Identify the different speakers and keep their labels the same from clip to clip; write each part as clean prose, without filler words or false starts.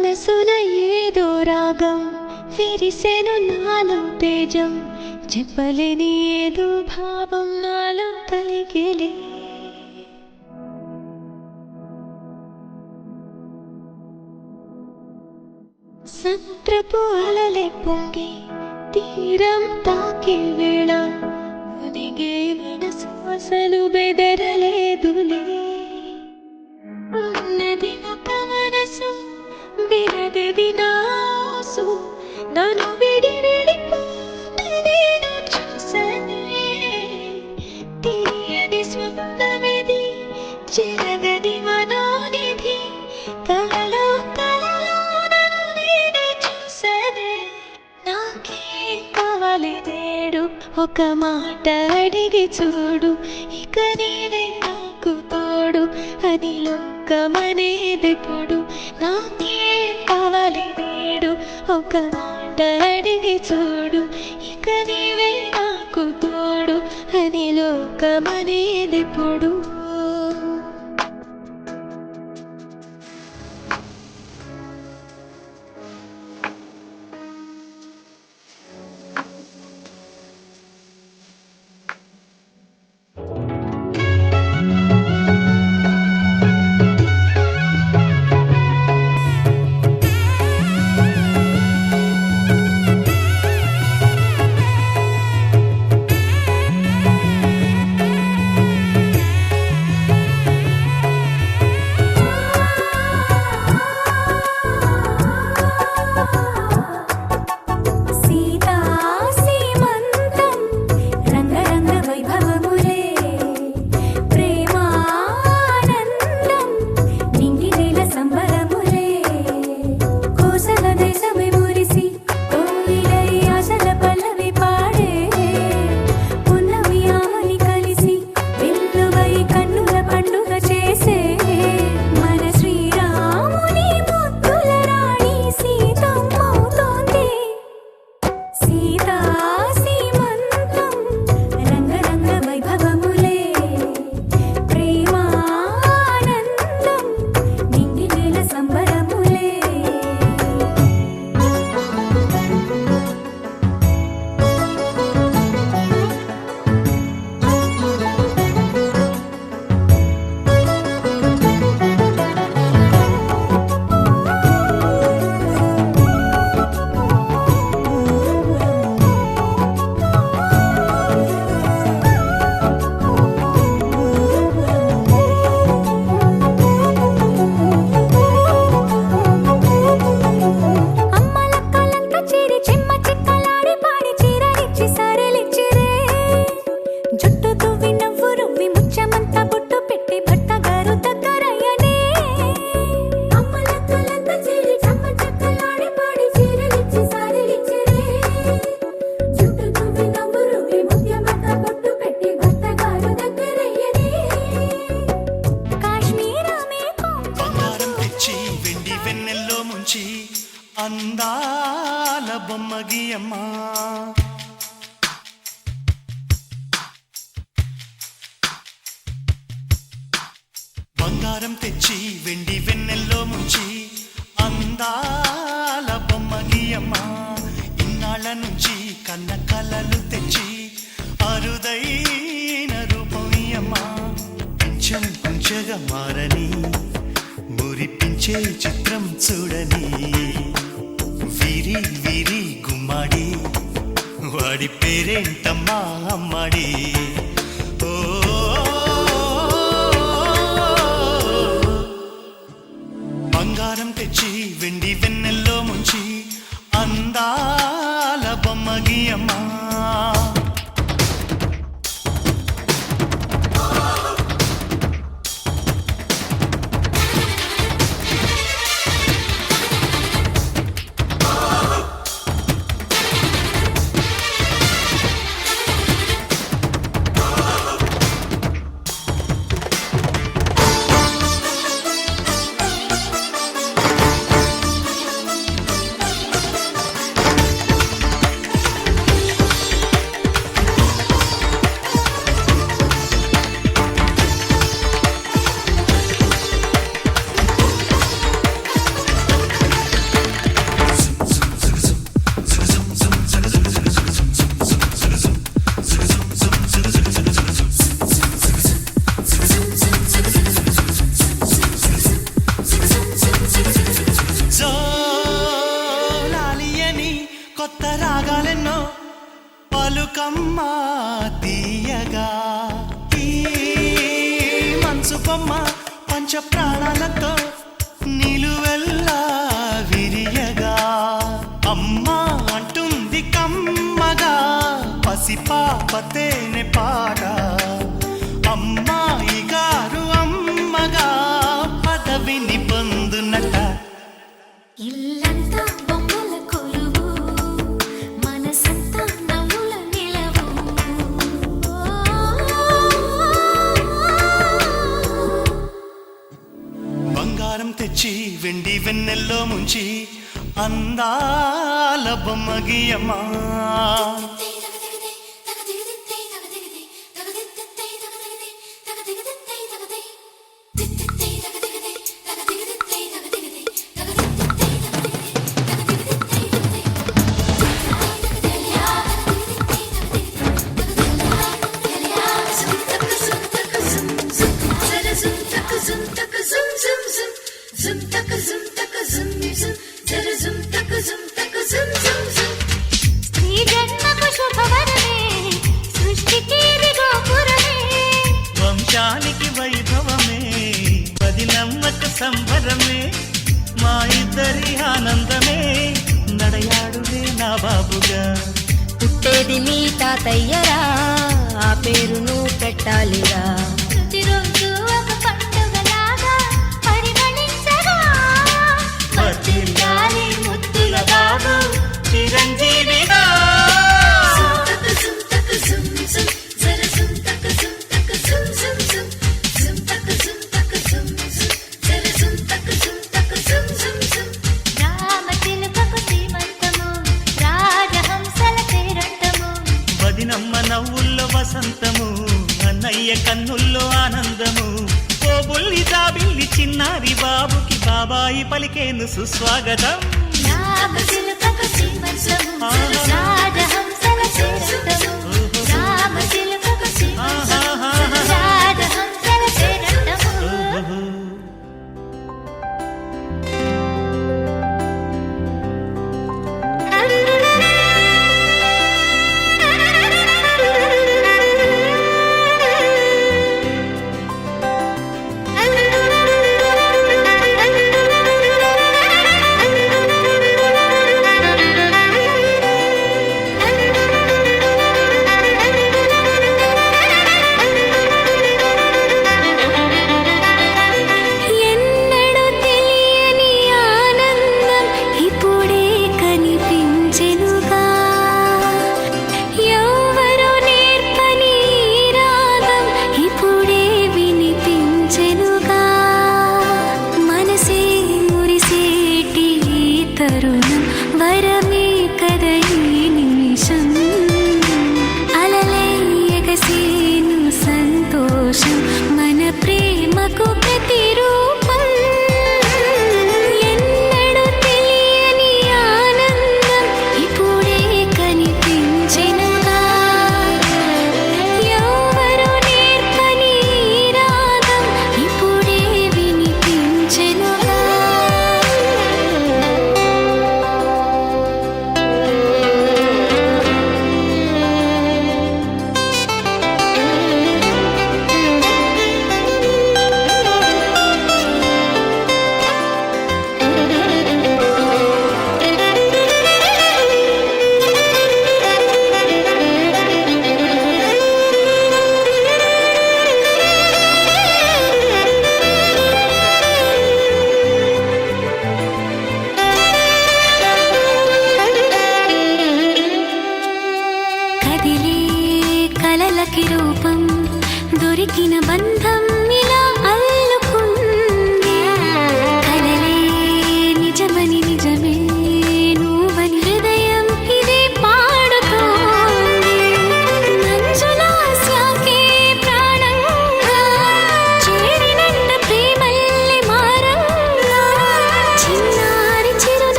Speaker 1: మనసున ఏదో రాగం విరిసెను నాలో తేజం చెప్పలేని ఏదో భావం నాలో కలిగిలే సముద్రపు అలలే పొంగి తీరం తాకే వేళ మునిగే మనసు అసలు బెదరలేదులే ఉన్నది ఒక మనసు బిరగది నాసు నన్ను విడి వెళ్ళిపోతే నేను చూసనే తీయని స్వప్నమిది చెరగది మనోనిధి కలలో కలలో నన్ను నేనే చూసనే నాకేం కావాలి నేడు ఒక మాట అడిగి చూడు ఇక నీవే నాకు తోడు అని లోకమనేదెప్పుడు నాకేం కావాలి నేడు ఒక మాట అడిగి చూడు ఇక నీవే నాకు తోడు అని లోకమనేదెప్పుడు
Speaker 2: అందాల బొమ్మగియమ్మా బంగారం తెచ్చి వెండి వెన్నెల్లో ముంచి అందాల బొమ్మగియమ్మా ఇన్నాళ్ళ నుంచి కన్న కలలు తెచ్చి అరుదైన రూపమియమ్మా కొంచెం కొంచెగా మారని మురిపించే చిత్రం చూడని వీరి వీరి గుమ్మాడి వాడి పేరేంటమ్మా అమ్మాడి ఓ బంగారం తెచ్చి వెండి వెన్నెల్లో ముంచి అందాల బొమ్మగియమ్మా పంచ ప్రాణాలతో నిలువెల్లా విరియగా అమ్మా అంటుంది కమ్మగా పసిపాప తేనె పాట అమ్మాయి గారు అమ్మగా పదవిని పొందునట
Speaker 1: ఇల్లంతా బొమ్మల కొలువు మనసంతా నవ్వుల నిలవు
Speaker 2: బంగారం తెచ్చి వెండి వెన్నెల్లో ముంచి అందాల బొమ్మ గీయమ్మా
Speaker 1: ఈ జన్మకు శుభవరమే సృష్టికి విగోపురమే
Speaker 2: వంశానికి వైభవమే పది నమ్మక సంబరమే మా ఇద్దరి ఆనందమే నడయాడులే నా బాబుగా
Speaker 3: పుట్టేది మీ తాతయ్యరా ఆ పేరును పెట్టాలిరా
Speaker 1: ప్రతిరోజు ఒక పండుగలాగా పరిమళించగా
Speaker 2: వర్ధిల్లాలి ముద్దుల బాబు చిరంజీవిగా
Speaker 1: రామచిలుకకు శ్రీమంతము రాజహంసల పేరంటము
Speaker 2: వదినమ్మ నవ్వుల్లో వసంతము అన్నయ్య కన్నుల్లో ఆనందము ఓ బుల్లి జాబిల్లి చిన్నారి బాబుకి బాబాయి పలికేను సుస్వాగతం
Speaker 1: రామచిలుకకు శ్రీమంతము రాజహంసల పేరంటము రామచిలుకకు శ్రీమంతము రాజహంసల పేరంటము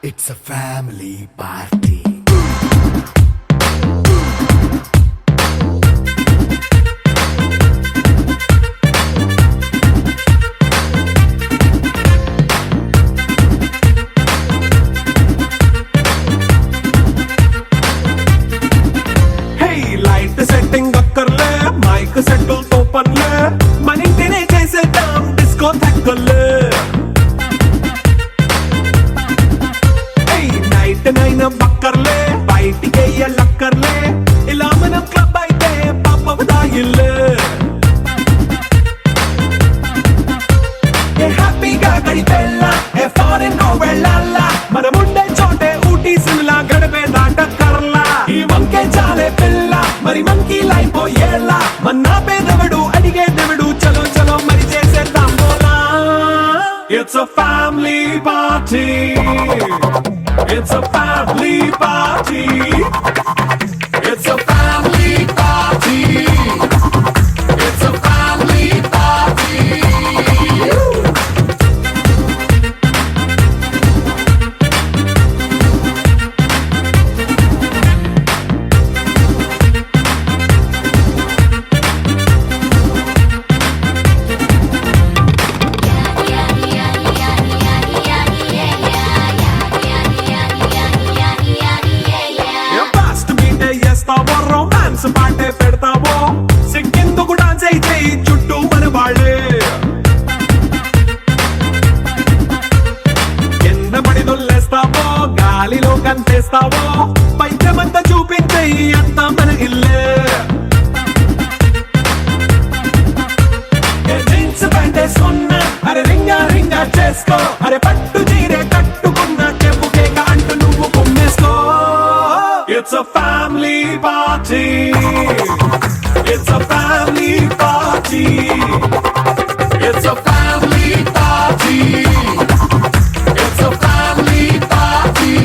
Speaker 4: It's a family party.
Speaker 5: Hey, light setting అక్కర్లే మైక్ సెట్టుల్ తో పనులే మన ఇంటినే చేసేద్దాం డిస్కో థక్కర్లే నైట్ బక్కర్లే బయటికి లక్కర్లే ఇలా మనం క్లబ్ అయితే పాపదాయిల్లే హ్యాపీగా గడిపెల్లా ఏ ఫారెన్ వెళ్ళాలా మనముండే చోటే ఊటీ సిమ్లా గడిపే దాటక్కర్లా ఈ వంకే చాలే పిల్ల మరి మంకీ లైఫ్ ఏళ్ళ మన్నా పేదవడు అడిగేదెవడు చలో చలో మరి చేసేద్దాం బోలా It's a family party. It's a family party. It's a family party. It's a family party. Romance పాటే పెడతావో సిక్కిందుకు డాన్స్ అయితే చుట్టూ మన వాళ్ళే కింద పడి దొల్లేస్తావో గాలిలో కంతేస్తావో పైకమంతా చూపించే అంతా మన ఇల్లే జీన్స్ ప్యాంట్ వేసుకున్నా అరే రింగా రింగా చేసుకో అరే పట్టు చీరే కట్టుకున్నా చెప్పు కేక అంటూ నువ్వు కుమ్మేసుకో It's a family party. It's a family party. It's a family party. It's a family party.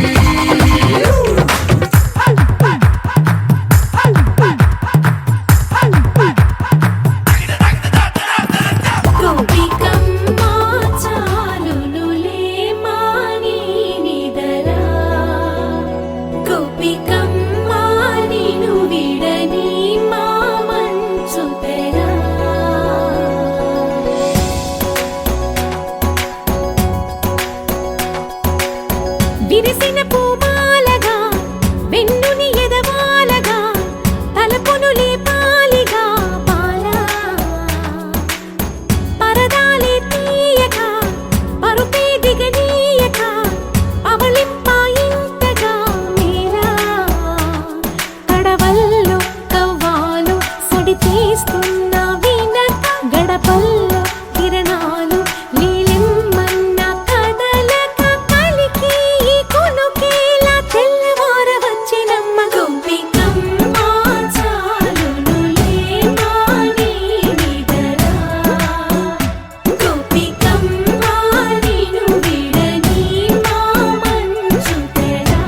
Speaker 1: గోపికమ్మ చాలునులే మాని నిదరా గోపికమ్మ నిను విడని మా మంచు తెరా విరిసిన పూమాలగా వెన్నుని ఎదవాలగా తలపును లేపాలిగా పాలా పరదాలే తీయక పరుపే దిగనీయక అవళింపాయింతగా మీరా కడవల్లో కవ్వాలు సడి చేస్తున్న వినక గడపల్లో కిరణాలు నీలిమ్మన్న కదలక కలికి ఈ కొనుకేలా తెల్లవార వచ్చినమ్మ గోపికమ్మ చాలునులే మాని నిదరా గోపికమ్మ నిను విడని మా మంచు తెరా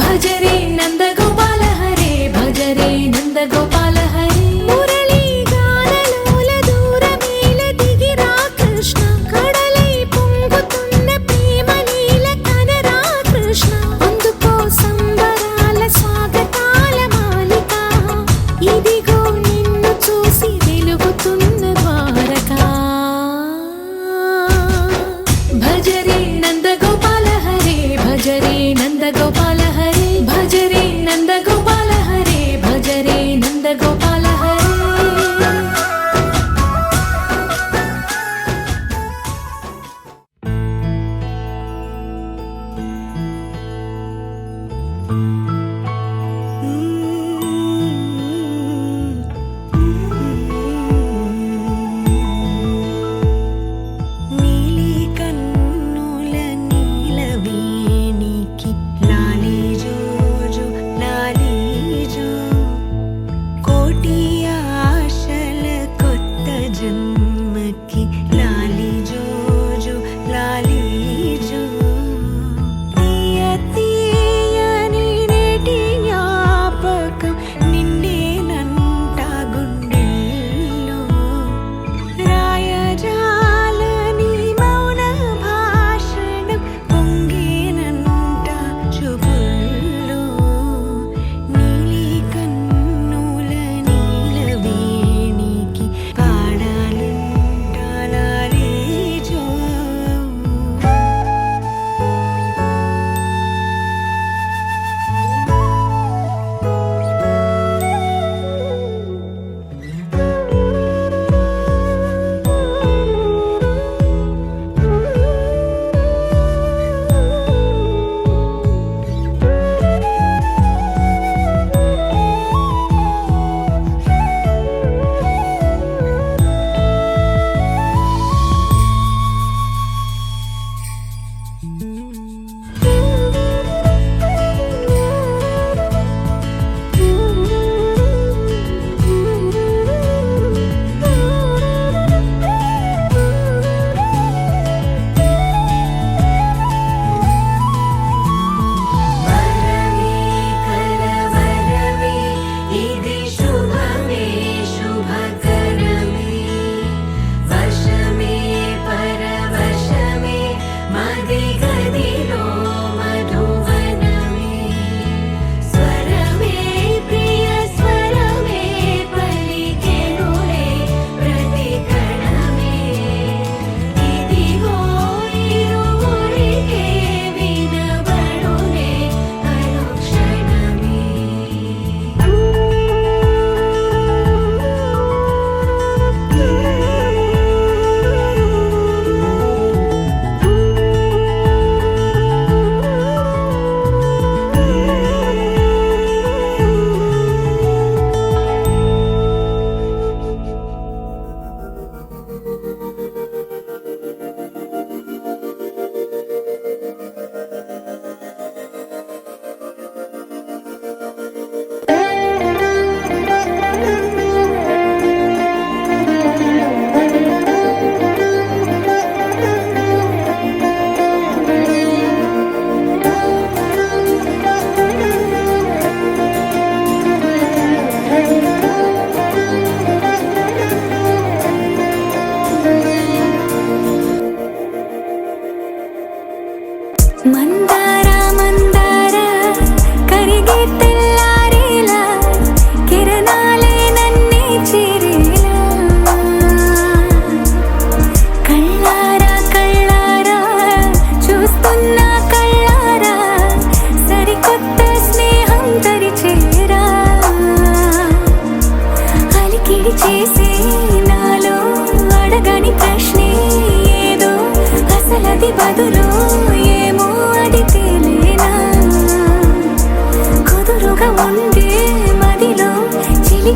Speaker 1: భజరే నందగోపాల హరే భజరే నందగోపాల హరే మురళీ గానలోల దూరమేల దిగిరా కృష్ణ కడలై పొంగుతున్న ప్రేమలీల కనరా కృష్ణ అందుకో సంబరాల స్వాగతాల మాలిక ఇదిగో నిన్ను చూసి వెలుగుతున్న ద్వారకా భజరే నందగోపాల హరే భజరే నందగోపాల హరే భజరే నందగోపాల హరే భజరే నందగోపాల హరే
Speaker 6: నీలి కన్నుల నీలవేణికి లాలి జో జో లాలి జో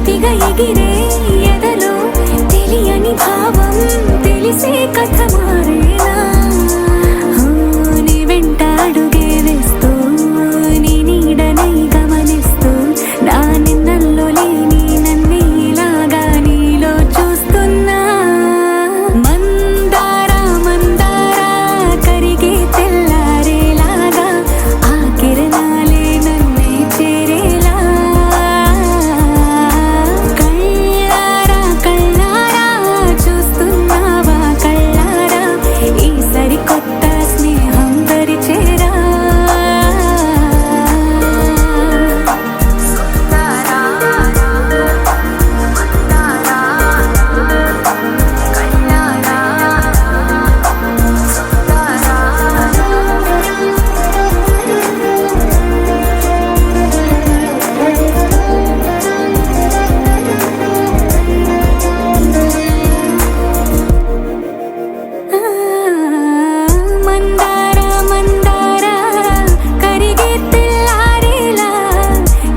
Speaker 1: చిలిపిగా ఎగిరే ఎదలో తెలియని భావం తెలిసే కథ మారేలా నీ వెంట అడుగే వేస్తూ నీ నీడనై గమనిస్తూ నా నిన్నల్లో లేని నన్నే ఇలాగా నీలో చూస్తున్నా మందారా మందారా కరిగే తెల్లారేలాగా ఆ కిరణాలే నన్నే చేరేలా కళ్ళారా కళ్ళారా చూస్తున్నావా కళ్ళారా ఈ సరికొత్త స్నేహం పరిచేరా మందారా మందారా కరిగే తెల్లారేలా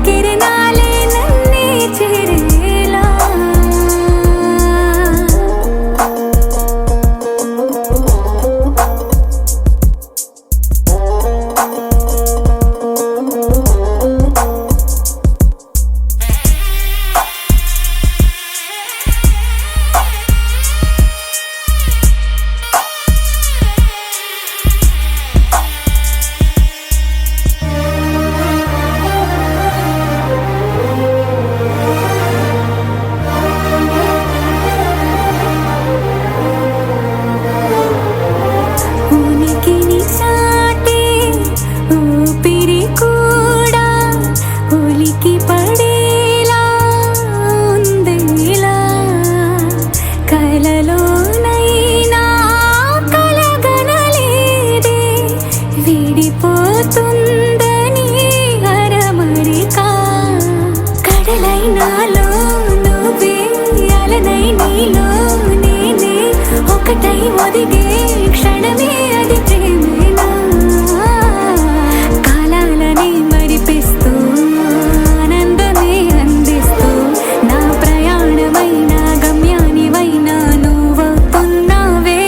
Speaker 1: కిరణాలే నన్నే చేరేలా ఉనికిని చాటే ఊపిరి కూడా ఉలికి పడేలా ఉందేలా కలలోనైనా కలగనలేదే విడిపోతుందని అరమరికా కడలైనాలో నువ్వే అలనై నీలో నేనే ఒకటై ఒదిగే క్షణమే అది ప్రేమేనా కాలాలని మరిపిస్తూ ఆనందమే అందిస్తూ నా ప్రయాణమైన గమ్యానివైనా నువ్వవుతున్నావే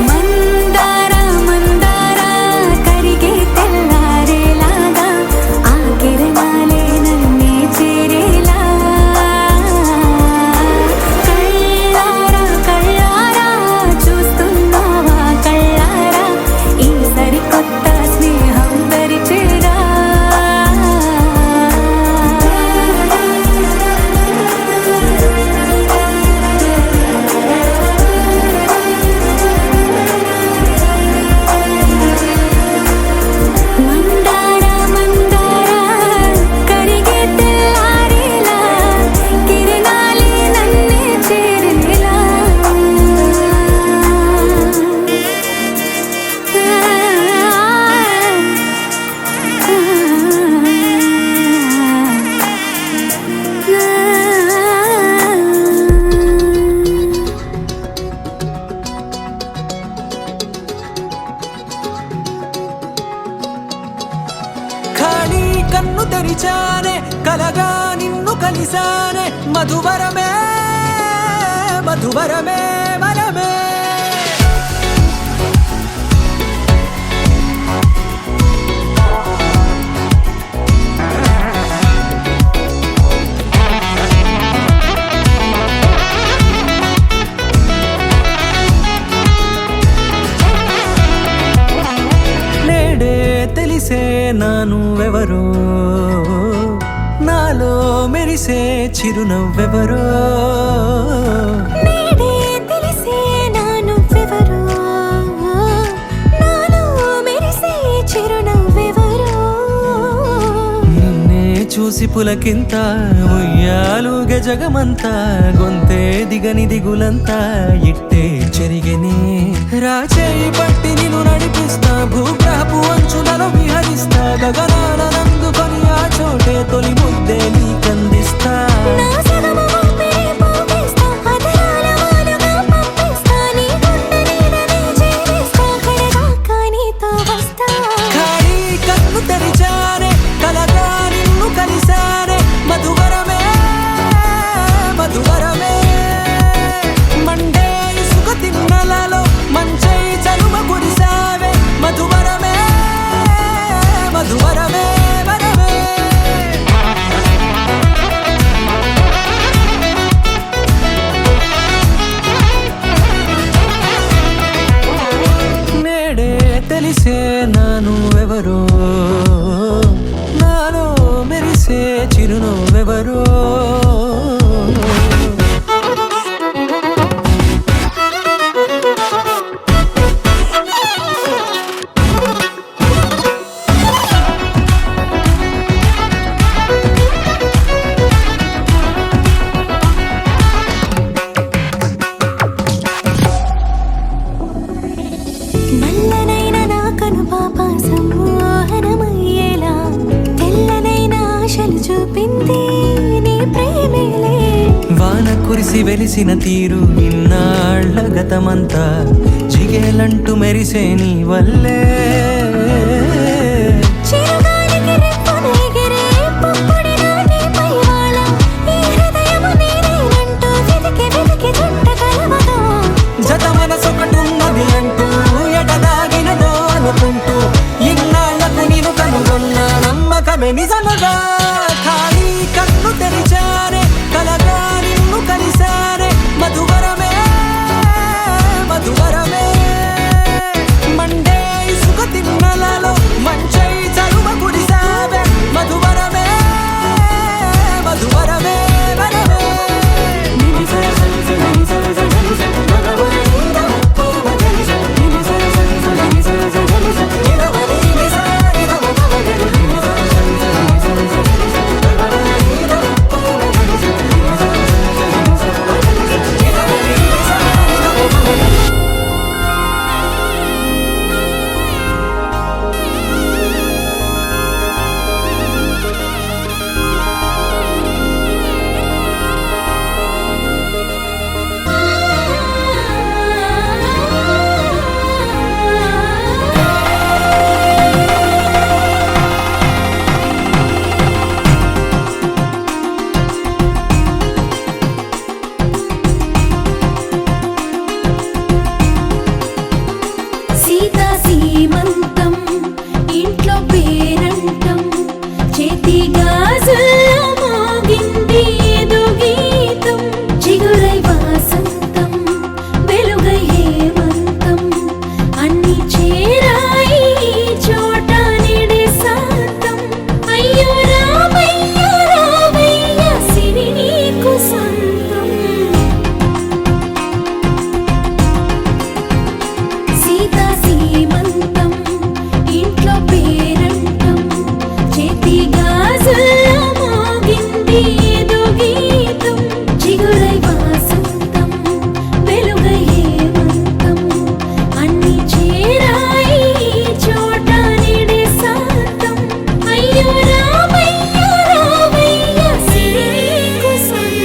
Speaker 1: మందారా మందారా కరిగే తెల్లారేలాగా ఆ కిరణాలే నన్నే చేరేలా కళ్ళారా కళ్ళారా చూస్తున్నావా కళ్ళారా ఈ సరికొత్త స్నేహం పరిచేరా మందారా మందారా కరిగే తెల్లారేలా కిరణాలే నన్నే చేరేలా
Speaker 7: ఖాళీ కన్ను తెరిచానే కలగా నిన్ను కలిసానే మధువరమే మధువరమే వరమే నేడే తెలిసే నా నువ్వెవరో నాలో మెరిసే చిరునవ్వెవరో
Speaker 1: నేడే తెలిసే నా నువ్వెవరో నాలో మెరిసే చిరునవ్వెవరో
Speaker 7: నిన్నే చూసి పులకింత ఉయ్యాలుగ జగమంతా గొంతే దిగని దిగులంతా ఇట్టే చెరిగెనే రాచేయి పట్టి నిన్ను నడిపిస్తా భూగ్రహపు అంచులలో విహరిస్తా గగనాల నందుకొని ఆ చోటే తొలి ముద్దే నీకందిస్తా
Speaker 1: నా సగమ ఊపిరి పోగేస్తా అధరాల వాలుగా పంపిస్తా నీ గుండె నీడనే చేరేస్తా కడదాకా నీతో వస్తా
Speaker 7: ఖాళీ కన్ను తెరిచానే కలగా నిన్ను కలిసానే మధువరమే కురిసి వెలిసిన తీరు ఇన్నాళ్ళ గతమంతా జిగేలంటూ మెరిసే నీ వల్లే
Speaker 1: చిరుగాలికి రెప్పను ఎగిరే పుప్పొడిన నీపై వాళ. ఈ హృదయము నీదేనంటూ వెతికి వెతికి జంట కలవదు.
Speaker 7: జత మనసొకటున్నది అంటూ ఎటదాగినదో అనుకుంటూ ఇన్నాళ్లకు నేను కనుగొన్న నమ్మకమే నిజముగా ఖాళీ కన్ను తెరిచానే కలగా నిన్ను కలిసానే మధువరమే మధువరమే మండే ఇసుక తిన్నలలో మంచై చలువ కురిసావే మధువరమే మధువరమే వరమే
Speaker 1: సీతా సీమంతం ఇంట్లో పేరంటం చేతి గాజుల్లో మోగింది ఏదో గీతం. చిగురై వాసంతం వెలుగై హేమంతం అన్ని చేరాయి ఈ చోట నిడే శాంతం. అయ్యో రామయ్య సిరి నీకు సొంతం. సీతా సీమంతం ఇంట్లో పేరంటం చేతి గాజుల్లో మోగింది ఏదో గీతం. చిగురై వాసంతం వెలుగై హేమంతం అన్ని చేరాయి ఈ చోట నిడే శాంతం. అయ్యో రామయ్య సిరి నీకు సొంతం.